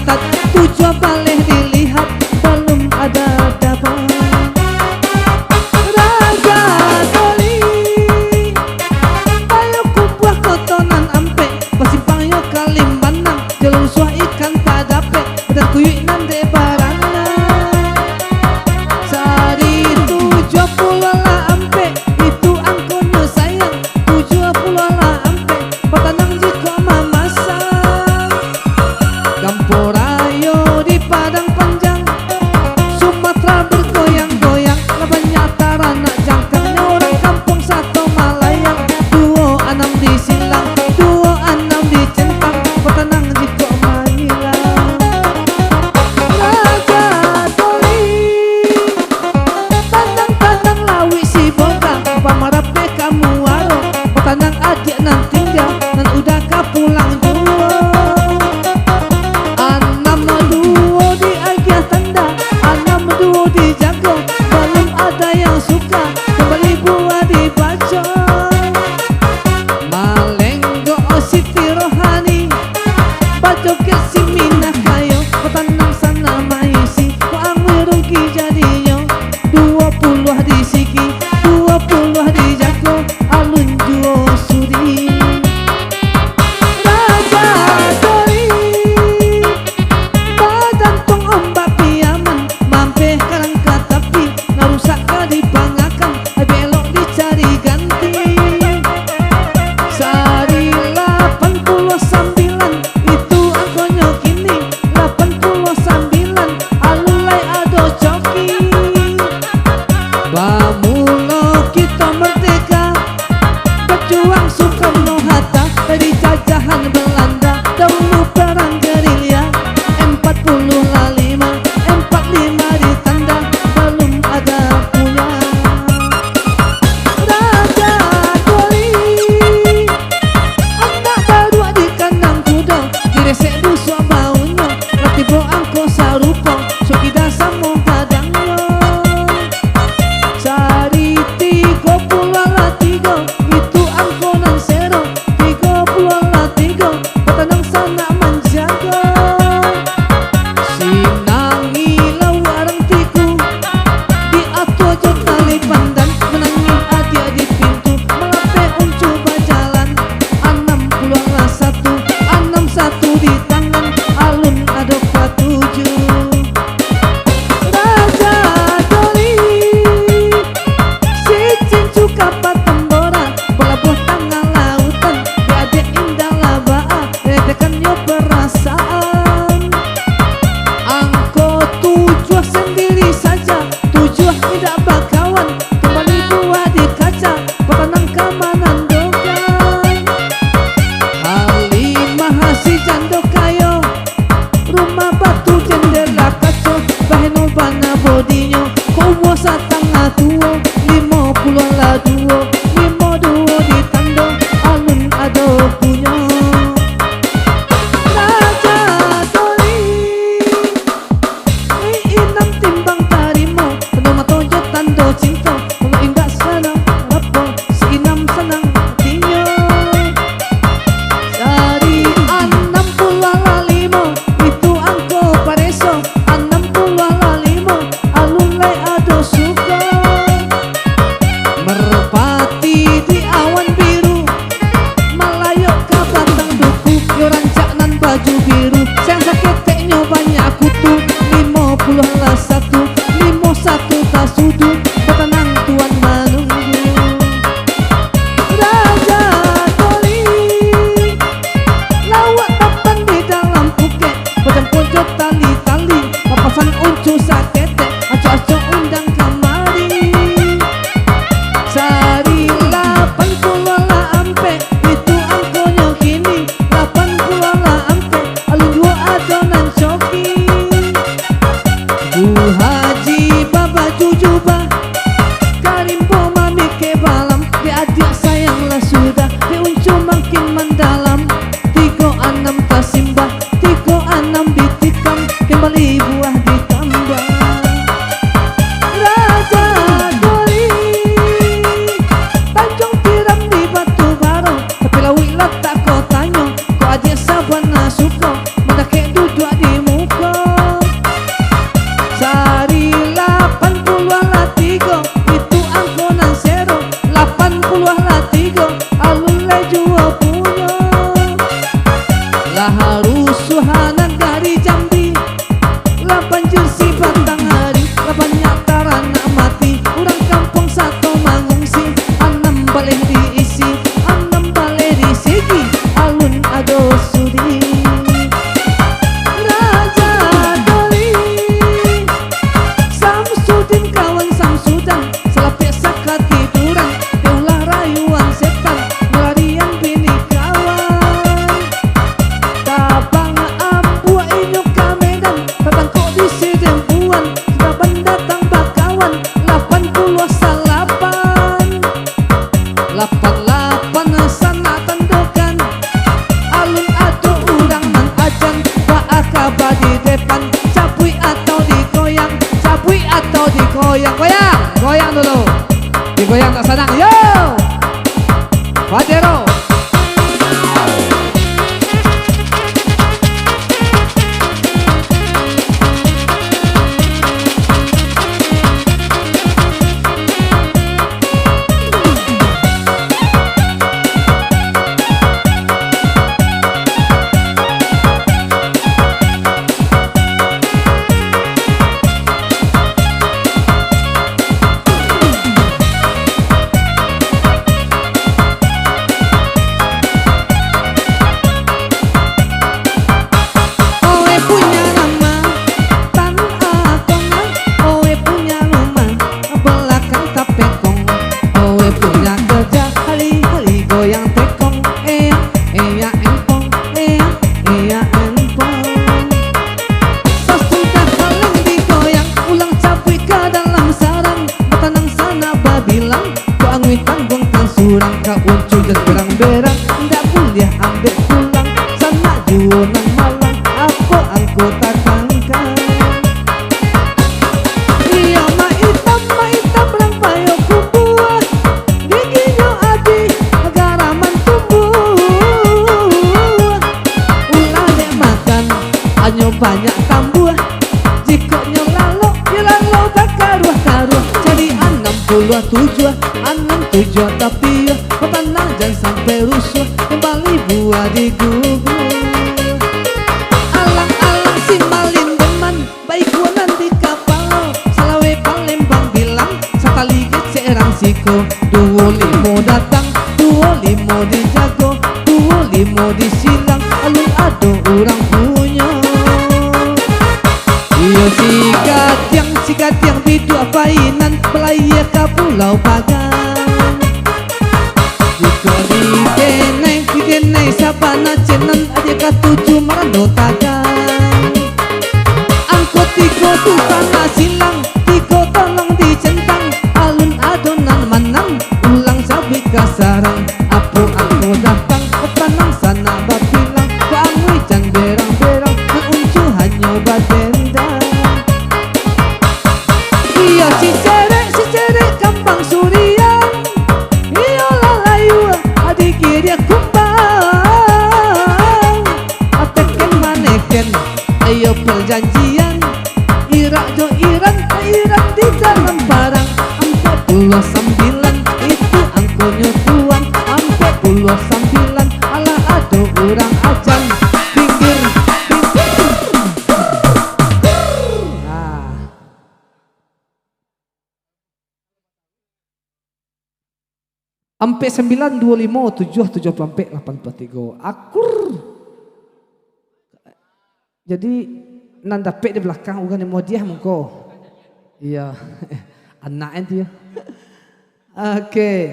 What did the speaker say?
dicatat, tujuh boleh dilihat, belum ada dapat. Raja Doli ayo kubuah kotonan ampe, pasimpang yo Kalimanang, jalur suah ikan tak dapat, dan kuyuk nande barana. Sari 70 lah ampe, itu angkonya sayang, 70 lah ampe, patanang jiko mamasan. Kamporayo di Padang Panjang, Sumatera bergoyang-goyang, labannya tarana jangkangnya orang kampung satu Malayang. 26 di Silang, 26 di Centang, patanang jiko mailang. Raja Doli tanang-tanang lawi si boga, pamarape kamu waro, patanang adik nan tinggal, nan udah kapulang jua. Anam duo di agia tanda, anam duo di jago, belum ada yang suka, kembali buah dibaca. Malenggo Siti Rohani, bajo ke si Minah kayo, patanang sana maisi, kuang rugi jadinya. 20 di Siki, 20 di Jago, alun juo sudi. Raja Doli badan tong ombak piaman, mampe karang katapi, ngarusak ka dipangakan, ay belok dicari ganti. Sari 89, itu angkonya kini 89, alulai ado coki. Bamulo kita merdeka, berjuang Soekarno-Hatta dari jajahan Belanda, dahulu perang gerilya. 45 ditanda, belum ada punya. Raja Doli anak baru di kandang kuda, diresek busuk baunya, latih boang ko sarupo, sokida samo gadangnya. Sari 30 itu angkonan sero, 30 patanang sana menjaga. Sinangi lawarang tiku, di ato jo tali pandan, menangi adia di pintu, melape uncu bajalan. 61 di tangan, alun ado patuju. Raja Doli si cincu kapat tembora, pelabuh tengah lautan, diadek indah labaa, redekan yo perasaan. Angko 7 sendiri saja, 7 tidak bakawan, kembali buah di kaca, patanang kamanan dogan. Halimah si jando kayo, rumah batu jendela kaco, baheno bana bodinya, kowo satangah tuo, 50 lah duo, 52 di tando, alun ado punya. Raja Doli inam timbang tarimo, tando matojo tando cinta, kalau indah senang apa, si inam senang hatinya. Dari 65, itu angko pareso, 65, alulai ado suka. Merpati di awan biru, Malayo ka batang duku, yo rancak nan baju biru, sayang saketeknya banyak kutu. 51, 51 tasudu, patanang tuan menunggu. Raja Doli lawak papan di dalam Phuket, badan pojok tali-tali, papasan uncu sakete, aco-aco undang kamari. Sari 80 lah ampe, itu angkonya kini, 80 lah ampe, alun juo adonan coki. Bu Haji Baba Jujuba, Karimbo mami ke balam, di adik sayang lah sudah, di uncu makin mendalam. 36 tasimbah, 36 ditikam, kembali buah ditambah. aku tak sangka. Iya maitam lang payo kubuah, giginya adi garaman tumbuh. Ulah dek makan hanya banyak tambuh, jikonya lalo bakaruah-karuah. Jadi 67 tapi tenang jangan sampai rusuh, kembali buah digugur. Alang-alang si malin deman, baik kuanan di kapal, Salawe Palembang bilang, sekali seerang siko. 25 datang, 25 dijago, 25 disilang, alun ado orang punya. Iyo si katiang bidu apainan, pelaya ke Pulau Pagang. Jika dikenai sabana cenan, aja katuju marando tagang. Angkot tiko tu tanah silang, tiko tolong dicentang, alun adonan manang, ulang sabit kasarang. Apo angko datang, kepanang sana bapilang, keangui jan berang-berang, keuncu hanya badendang. Iya si cerek kambang surian, iya lalayu adik dia kumbang. Ateken maneken, ayo perjanjian, irak jo iran di dalam barang. 49 itu angkonya tuan, 49 ala ado orang ajan. Pinggir nah. Ampe 9, 25, 7, 7 ampe 83 akur. Jadi nanda pe di belakang ugan yang mau dia mengko. Iya. Anak itu ya. Oke.